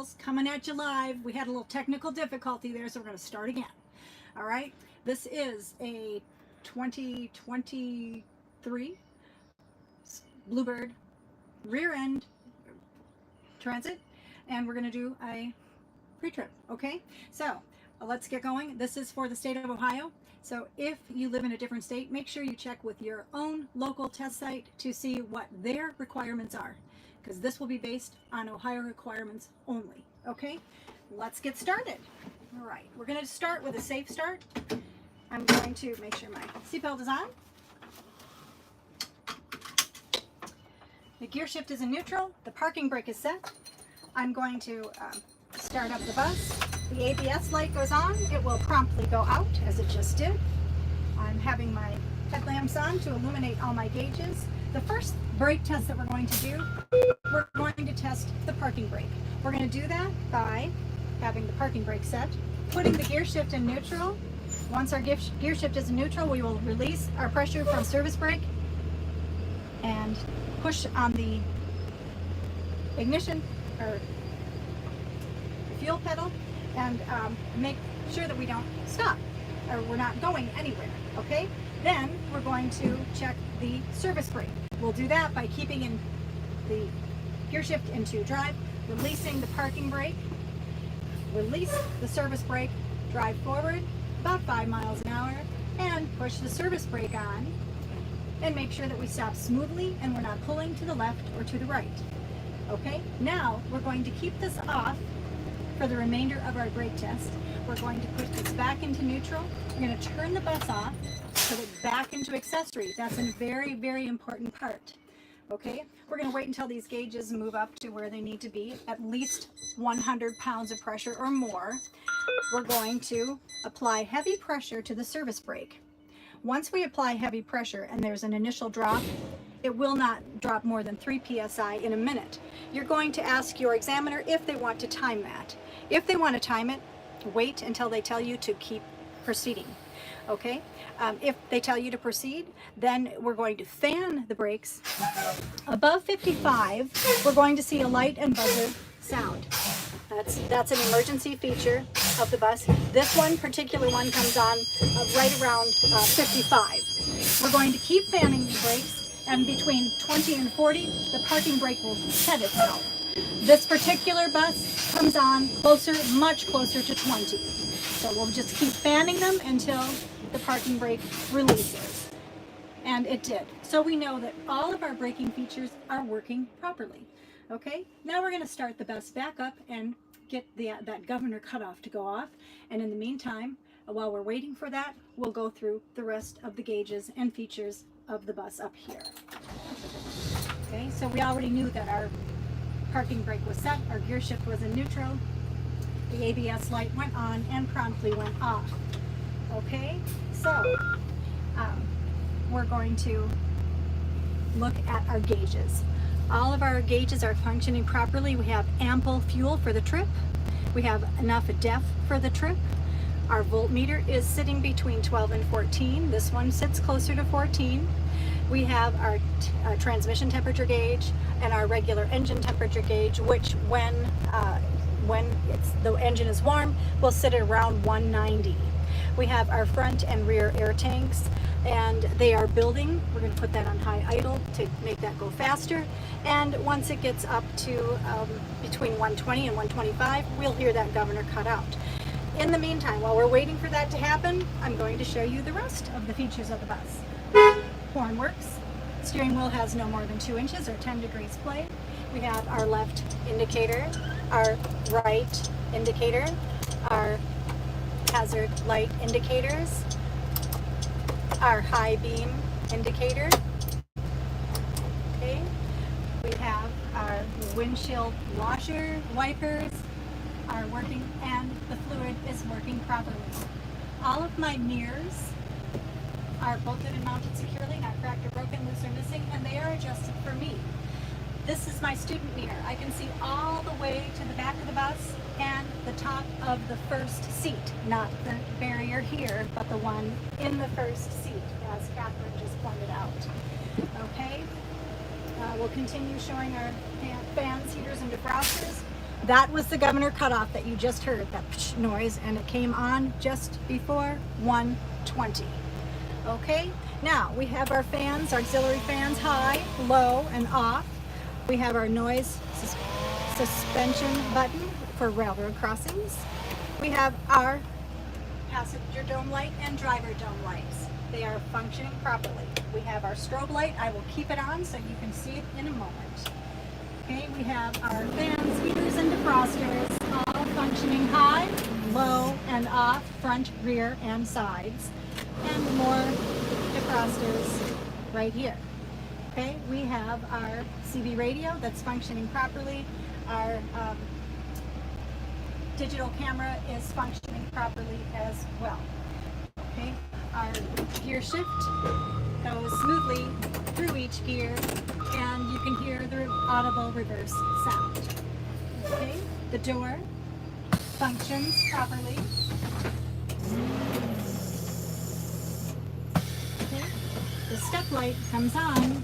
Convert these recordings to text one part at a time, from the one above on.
visuals coming at you live. We had a little technical difficulty there, so we're going to start again. All right, this is a 2023 Bluebird rear end Transit, and we're going to do a pre-trip. Okay, so let's get going. This is for the state of Ohio. So if you live in a different state, make sure you check with your own local test site to see what their requirements are, because this will be based on Ohio requirements only. Okay, let's get started. All right, we're going to start with a safe start. I'm going to make sure my seatbelt is on. The gear shift is in neutral. The parking brake is set. I'm going to start up the bus. The ABS light goes on. It will promptly go out, as it just did. I'm having my headlamps on to illuminate all my gauges. The first brake test that we're going to do, we're going to test the parking brake. We're going to do that by having the parking brake set, putting the gear shift in neutral. Once our gear shift is in neutral, we will release our pressure from service brake and push on the ignition or fuel pedal and make sure that we don't stop or we're not going anywhere. Okay, then we're going to check the service brake. We'll do that by keeping in the gear shift into drive, releasing the parking brake, release the service brake, drive forward about 5 miles an hour, and push the service brake on and make sure that we stop smoothly and we're not pulling to the left or to the right. Okay, now we're going to keep this off for the remainder of our brake test. We're going to put this back into neutral. We're going to turn the bus off, put it back into accessory. That's a very, very important part. Okay, we're going to wait until these gauges move up to where they need to be, at least 100 pounds of pressure or more. We're going to apply heavy pressure to the service brake. Once we apply heavy pressure and there's an initial drop, it will not drop more than 3 psi in a minute. You're going to ask your examiner if they want to time that. If they want to time it, wait until they tell you to keep proceeding. Okay? If they tell you to proceed, then we're going to fan the brakes. Above 55, we're going to see a light and buzzer sound. That's an emergency feature of the bus. This particular one comes on right around 55. We're going to keep fanning the brakes, and between 20 and 40, the parking brake will set itself. This particular bus comes on closer, much closer to 20. So we'll just keep fanning them until the parking brake releases. And it did. So we know that all of our braking features are working properly. Okay, now we're going to start the bus back up and get that governor cutoff to go off. And in the meantime, while we're waiting for that, we'll go through the rest of the gauges and features of the bus up here. Okay, so we already knew that our parking brake was set, our gear shift was in neutral, the ABS light went on and promptly went off. Okay, so we're going to look at our gauges. All of our gauges are functioning properly. We have ample fuel for the trip. We have enough depth for the trip. Our voltmeter is sitting between 12 and 14. This one sits closer to 14. We have our transmission temperature gauge and our regular engine temperature gauge, which when the engine is warm, will sit at around 190. We have our front and rear air tanks, and they are building. We're going to put that on high idle to make that go faster. And once it gets up to between 120 and 125, we'll hear that governor cut out. In the meantime, while we're waiting for that to happen, I'm going to show you the rest of the features of the bus. Horn works. Steering wheel has no more than 2 inches or 10 degrees play. We have our left indicator, our right indicator, our hazard light indicators, our high beam indicator. Okay, we have our windshield washer wipers are working and the fluid is working properly. All of my mirrors are bolted and mounted securely, not cracked or broken, loose or missing, and they are adjusted for me. This is my student mirror. I can see all the way to the back of the bus and the top of the first seat, not the barrier here, but the one in the first seat, as Catherine just pointed out. Okay, we'll continue showing our fans, heaters, and defrosters. That was the governor cutoff that you just heard, that psh noise, and it came on just before 1:20. Okay, now we have our fans, auxiliary fans, high, low, and off. We have our noise suspension button for railroad crossings. We have our passenger dome light and driver dome lights. They are functioning properly. We have our strobe light. I will keep it on so you can see it in a moment. Okay, we have our fans, heaters, and defrosters all functioning high, low, and off, front, rear, and sides. And more defrosters right here. Okay, we have our CB radio that's functioning properly. Our digital camera is functioning properly as well. Okay, our gear shift goes smoothly through each gear, and you can hear the audible reverse sound. Okay, the door functions properly. Okay, the step light comes on.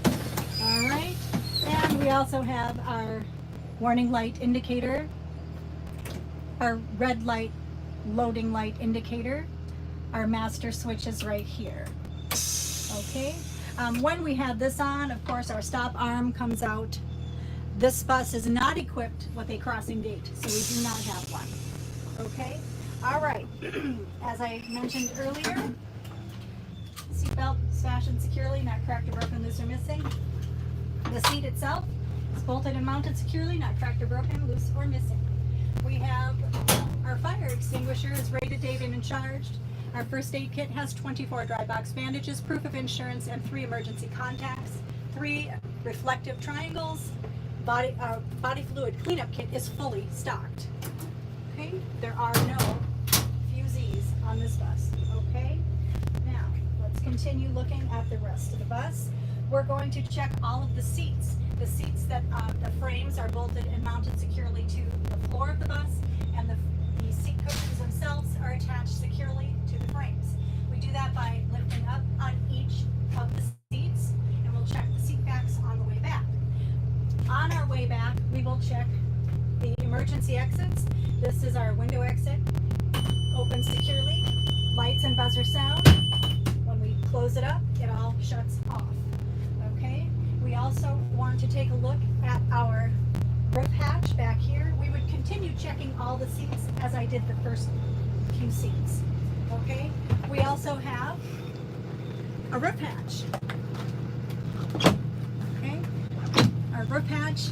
All right, and we also have our warning light indicator, our red light loading light indicator. Our master switch is right here. Okay, when we have this on, of course, our stop arm comes out. This bus is not equipped with a crossing gate, so we do not have one. Okay, all right. As I mentioned earlier, seatbelt is fastened securely, not cracked or broken, loose or missing. The seat itself is bolted and mounted securely, not cracked or broken, loose or missing. We have our fire extinguisher is rated, dated, and charged. Our first aid kit has 24 dry box bandages, proof of insurance, and 3 emergency contacts, 3 reflective triangles. Body fluid cleanup kit is fully stocked. Okay, there are no fusees on this bus. Okay, now let's continue looking at the rest of the bus. We're going to check all of the seats. The seats that the frames are bolted and mounted securely to the floor of the bus, and the seat cushions themselves are attached securely to the frames. We do that by lifting up on each of the seats, and we'll check the seat backs on the way back. On our way back, we will check the emergency exits. This is our window exit, opens securely, lights and buzzer sound. When we close it up, it all shuts off. Okay, we also want to take a look at our roof hatch back here. We would continue checking all the seats as I did the first few seats. Okay, we also have a roof hatch. Okay, our roof hatch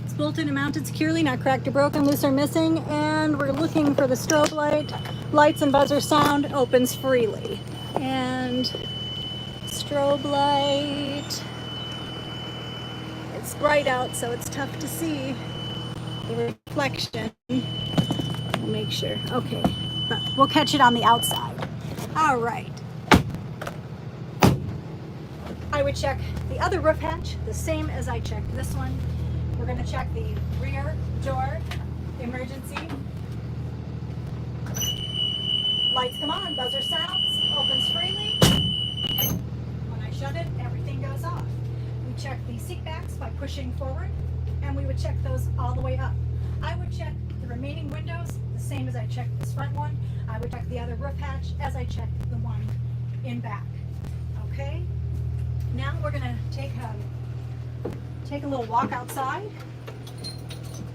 is bolted and mounted securely, not cracked or broken, loose or missing, and we're looking for the strobe light. Lights and buzzer sound opens freely. And strobe light, it's bright out, so it's tough to see the reflection. We'll make sure. Okay, but we'll catch it on the outside. All right. I would check the other roof hatch the same as I checked this one. We're going to check the rear door emergency. Lights come on, buzzer sounds, opens freely. When I shut it, everything goes off. We check the seat backs by pushing forward, and we would check those all the way up. I would check the remaining windows the same as I checked this front one. I would check the other roof hatch as I checked the one in back. Okay? Now we're going to take a little walk outside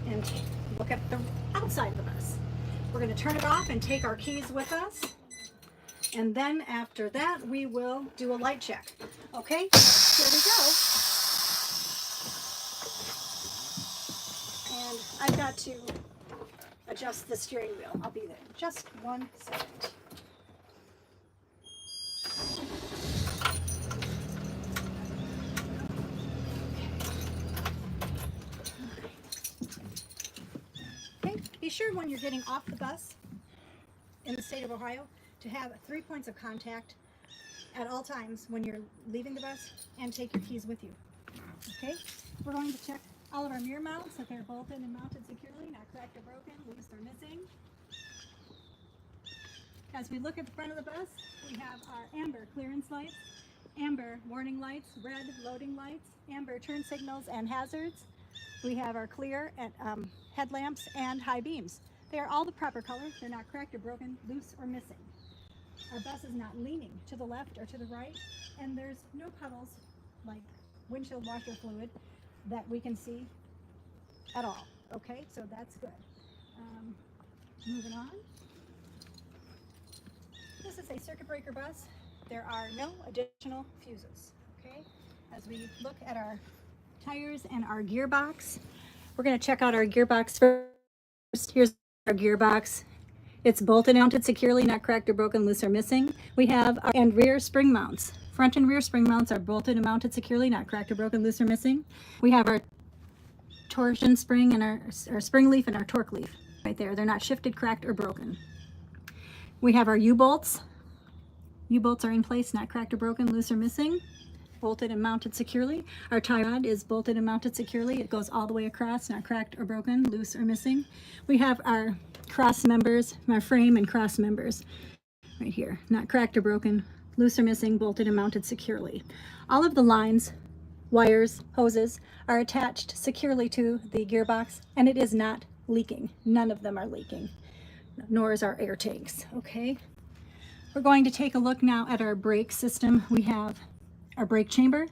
and look at the outside of the bus. We're going to turn it off and take our keys with us. And then after that, we will do a light check. Okay, here we go. And I've got to adjust the steering wheel. I'll be there in just 1 second. Okay, be sure when you're getting off the bus in the state of Ohio to have 3 points of contact at all times when you're leaving the bus, and take your keys with you. Okay, we're going to check all of our mirror mounts, that they're bolted and mounted securely, not cracked or broken, loose or missing. As we look at the front of the bus, we have our amber clearance lights, amber warning lights, red loading lights, amber turn signals and hazards. We have our clear at headlamps and high beams. They are all the proper color. They're not cracked or broken, loose or missing. Our bus is not leaning to the left or to the right, and there's no puddles like windshield washer fluid that we can see at all. Okay, so that's good. Moving on. This is a circuit breaker bus. There are no additional fuses. Okay, as we look at our tires and our gearbox, we're going to check out our gearbox first. Here's our gearbox. It's bolted and mounted securely, not cracked or broken, loose or missing. We have our and rear spring mounts. Front and rear spring mounts are bolted and mounted securely, not cracked or broken, loose or missing. We have our torsion spring and our spring leaf and our torque leaf right there. They're not shifted, cracked, or broken. We have our U-bolts. U-bolts are in place, not cracked or broken, loose or missing. Bolted and mounted securely. Our tie rod is bolted and mounted securely. It goes all the way across, not cracked or broken, loose or missing. We have our cross members, our frame and cross members right here, not cracked or broken, loose or missing, bolted and mounted securely. All of the lines, wires, hoses are attached securely to the gearbox, and it is not leaking. None of them are leaking, nor is our air tanks. Okay, we're going to take a look now at our brake system. We have our brake chamber.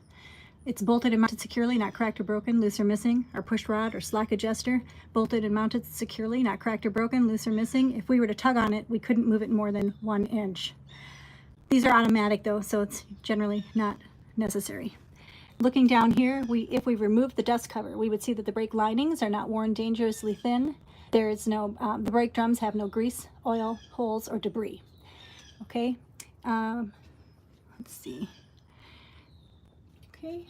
It's bolted and mounted securely, not cracked or broken, loose or missing. Our push rod or slack adjuster, bolted and mounted securely, not cracked or broken, loose or missing. If we were to tug on it, we couldn't move it more than 1 inch. These are automatic though, so it's generally not necessary. Looking down here, if we remove the dust cover, we would see that the brake linings are not worn dangerously thin. There is no, the brake drums have no grease, oil, holes, or debris. Okay, let's see. Okay,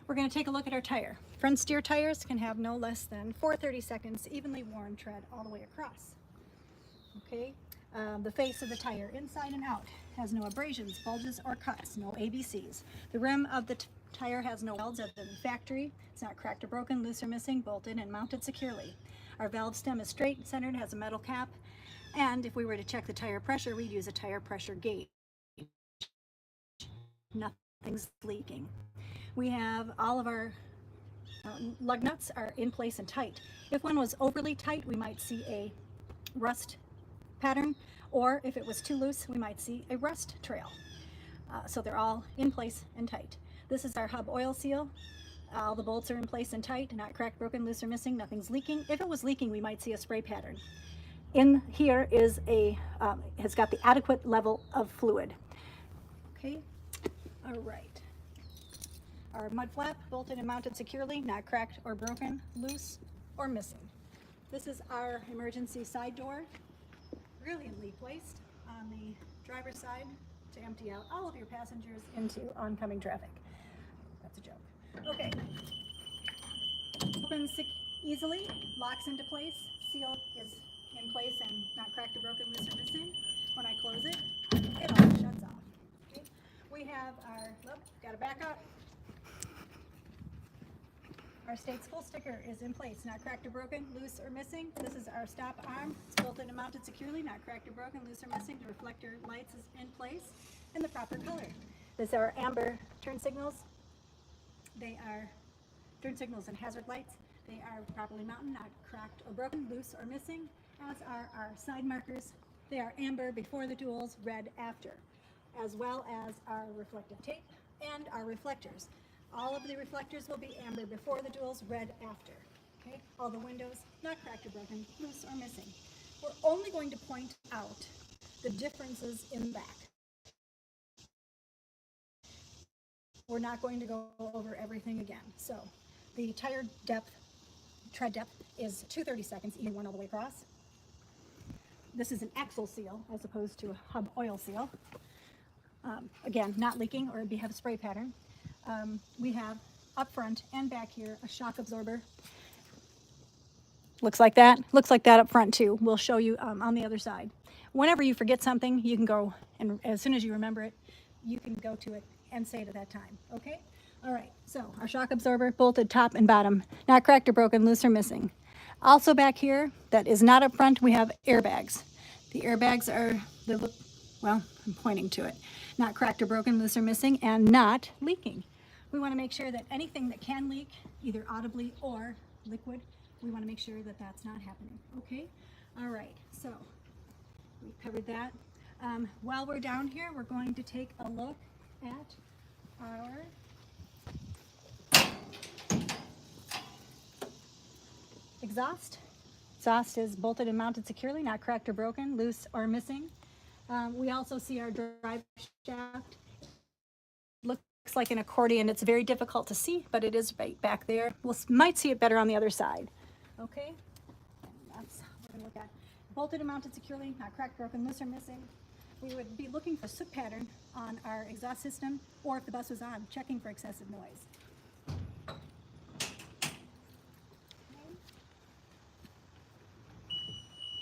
we're going to take a look at our tire. Front steer tires can have no less than 4/32 evenly worn tread all the way across. Okay, the face of the tire, inside and out, has no abrasions, bulges, or cuts, no ABCs. The rim of the tire has no welds other than factory. It's not cracked or broken, loose or missing, bolted and mounted securely. Our valve stem is straight and centered, has a metal cap, and if we were to check the tire pressure, we'd use a tire pressure gauge. Nothing's leaking. We have all of our lug nuts are in place and tight. If one was overly tight, we might see a rust pattern, or if it was too loose, we might see a rust trail. So they're all in place and tight. This is our hub oil seal. All the bolts are in place and tight, not cracked, broken, loose, or missing. Nothing's leaking. If it was leaking, we might see a spray pattern. In here is has got the adequate level of fluid. Okay, all right. Our mud flap, bolted and mounted securely, not cracked or broken, loose or missing. This is our emergency side door, brilliantly placed on the driver's side to empty out all of your passengers into oncoming traffic. That's a joke. Okay. Opens easily, locks into place, seal is in place and not cracked or broken, loose or missing. When I close it, it all shuts off. Okay. We have our, got to back up. Our state school sticker is in place, not cracked or broken, loose or missing. This is our stop arm. It's bolted and mounted securely, not cracked or broken, loose or missing. The reflector lights is in place in the proper color. These are amber turn signals. They are turn signals and hazard lights. They are properly mounted, not cracked or broken, loose or missing, as are our side markers. They are amber before the duals, red after, as well as our reflective tape and our reflectors. All of the reflectors will be amber before the duals, red after. Okay, all the windows, not cracked or broken, loose or missing. We're only going to point out the differences in the back. We're not going to go over everything again. So the tire depth, tread depth is 2/32, even one all the way across. This is an axle seal as opposed to a hub oil seal. Again, not leaking or have a spray pattern. We have up front and back here a shock absorber. Looks like that up front too. We'll show you on the other side. Whenever you forget something, you can go, and as soon as you remember it, you can go to it and say it at that time. Okay, all right, so our shock absorber, bolted top and bottom, not cracked or broken, loose or missing. Also back here, that is not up front, we have airbags. The airbags are, well, I'm pointing to it, not cracked or broken, loose or missing, and not leaking. We want to make sure that anything that can leak, either audibly or liquid, we want to make sure that that's not happening. Okay, all right, so we covered that. While we're down here, we're going to take a look at our exhaust. Exhaust is bolted and mounted securely, not cracked or broken, loose or missing. We also see our drive shaft. Looks like an accordion. It's very difficult to see, but it is right back there. We might see it better on the other side. Okay, that's what we're going to look at. Bolted and mounted securely, not cracked, broken, loose or missing. We would be looking for soot pattern on our exhaust system, or if the bus was on, checking for excessive noise.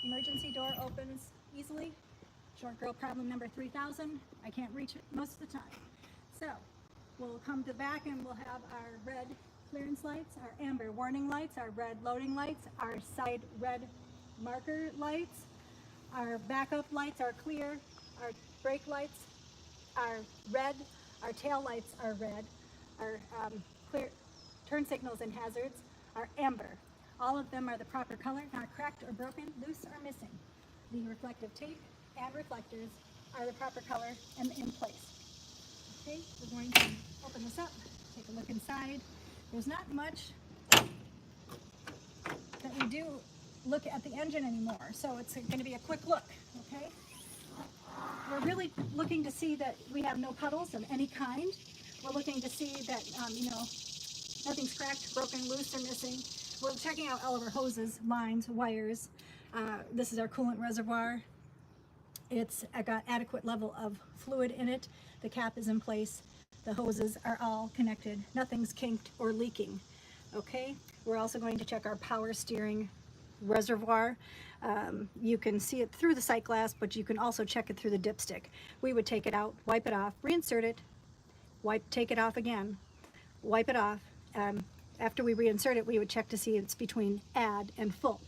Emergency door opens easily. Short girl problem number 3000. I can't reach it most of the time. So we'll come to the back and we'll have our red clearance lights, our amber warning lights, our red loading lights, our side red marker lights. Our backup lights are clear. Our brake lights are red. Our tail lights are red. Our clear turn signals and hazards are amber. All of them are the proper color, not cracked or broken, loose or missing. The reflective tape and reflectors are the proper color and in place. Okay, we're going to open this up, take a look inside. There's not much that we do look at the engine anymore, so it's going to be a quick look, okay? We're really looking to see that we have no puddles of any kind. We're looking to see that, nothing's cracked, broken, loose, or missing. We're checking out all of our hoses, lines, wires. This is our coolant reservoir. It's got adequate level of fluid in it. The cap is in place. The hoses are all connected. Nothing's kinked or leaking. Okay, we're also going to check our power steering reservoir. You can see it through the sight glass, but you can also check it through the dipstick. We would take it out, wipe it off, reinsert it, take it off again, wipe it off. After we reinsert it, we would check to see it's between add and full.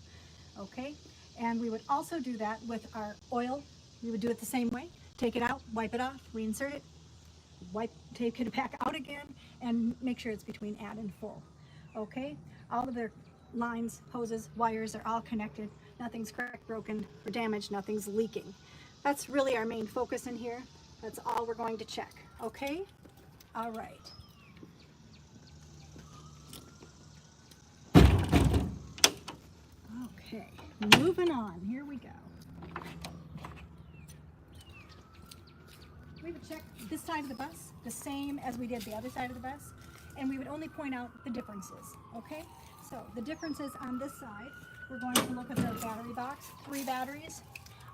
Okay, and we would also do that with our oil. We would do it the same way. Take it out, wipe it off, reinsert it, take it back out again, and make sure it's between add and full. Okay, all of their lines, hoses, wires are all connected. Nothing's cracked, broken, or damaged. Nothing's leaking. That's really our main focus in here. That's all we're going to check. Okay, all right. Okay, moving on. Here we go. We would check this side of the bus the same as we did the other side of the bus, and we would only point out the differences, okay? So the differences on this side, we're going to look at the battery box, 3 batteries.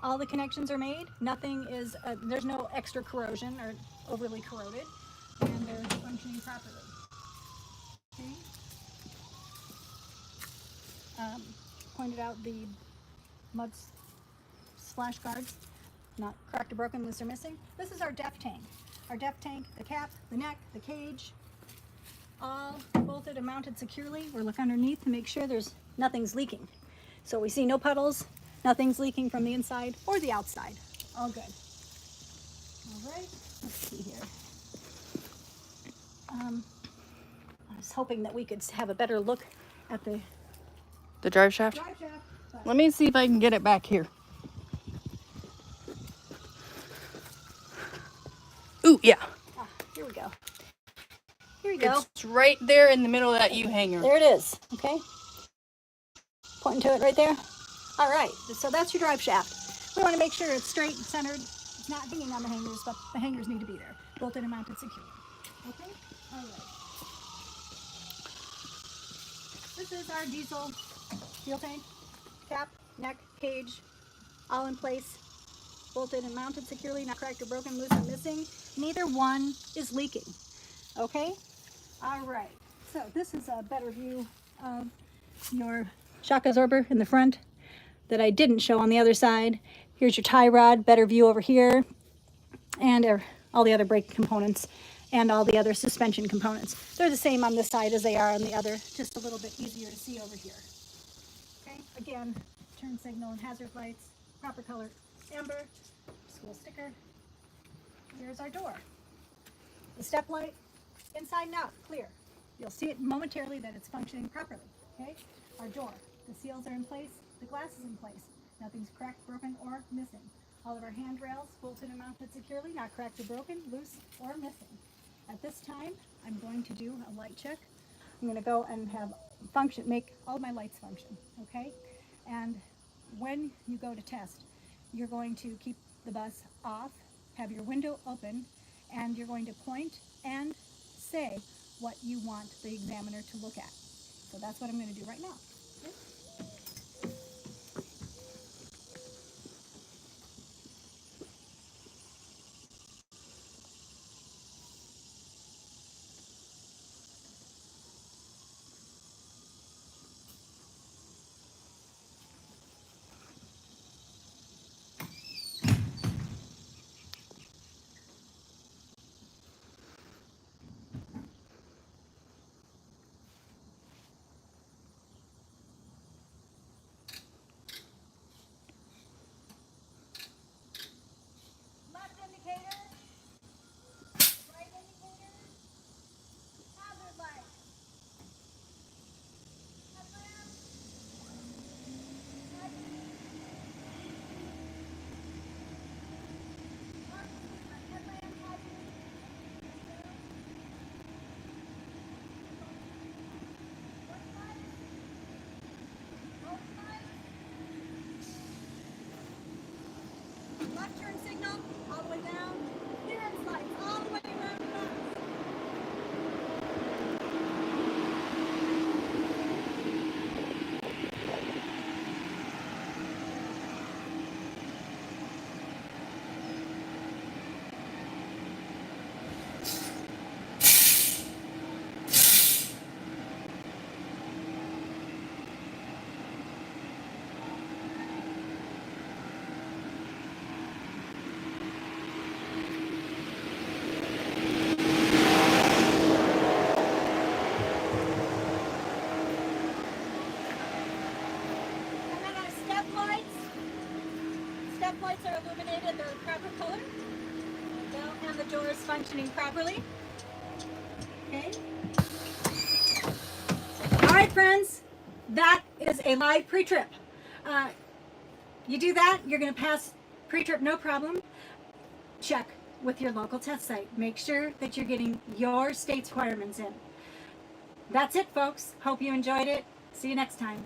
All the connections are made. Nothing is, there's no extra corrosion or overly corroded, and they're functioning properly. Okay. Pointed out the mud splash guards, not cracked or broken, loose or missing. This is our depth tank. Our depth tank, the cap, the neck, the cage, all bolted and mounted securely. We'll look underneath to make sure nothing's leaking. So we see no puddles, nothing's leaking from the inside or the outside. All good. All right, let's see here. I was hoping that we could have a better look at the drive shaft. Let me see if I can get it back here. Ooh, yeah. Here we go. Here we go. It's right there in the middle of that U-hanger. There it is. Okay. Pointing to it right there. All right. So that's your drive shaft. We want to make sure it's straight and centered. It's not hanging on the hangers, but the hangers need to be there. Bolted and mounted securely. Okay. All right. This is our diesel fuel tank. Cap, neck, cage, all in place. Bolted and mounted securely, not cracked or broken, loose or missing. Neither one is leaking. Okay? All right. So this is a better view of your shock absorber in the front that I didn't show on the other side. Here's your tie rod, better view over here, and all the other brake components and all the other suspension components. They're the same on this side as they are on the other, just a little bit easier to see over here. Okay, again, turn signal and hazard lights, proper color amber, school sticker. Here's our door. The step light, inside and out, clear. You'll see it momentarily that it's functioning properly. Okay, our door. The seals are in place. The glass is in place. Nothing's cracked, broken, or missing. All of our handrails bolted and mounted securely, not cracked or broken, loose, or missing. At this time, I'm going to do a light check. I'm going to go and make all of my lights function, okay? And when you go to test, you're going to keep the bus off, have your window open, and you're going to point and say what you want the examiner to look at. So that's what I'm going to do right now. Okay? Left indicator, right indicator, hazard light. Headlamp, headlamp, hazard. Left turn signal, all the way down. Clearance lights, all the way around the bus. And then our step lights. Step lights are illuminated, they're the proper color. There we go, and the door is functioning properly. Okay. All right, friends, that is a live pre-trip. You do that, you're going to pass pre-trip no problem. Check with your local test site. Make sure that you're getting your state's requirements in. That's it, folks. Hope you enjoyed it. See you next time.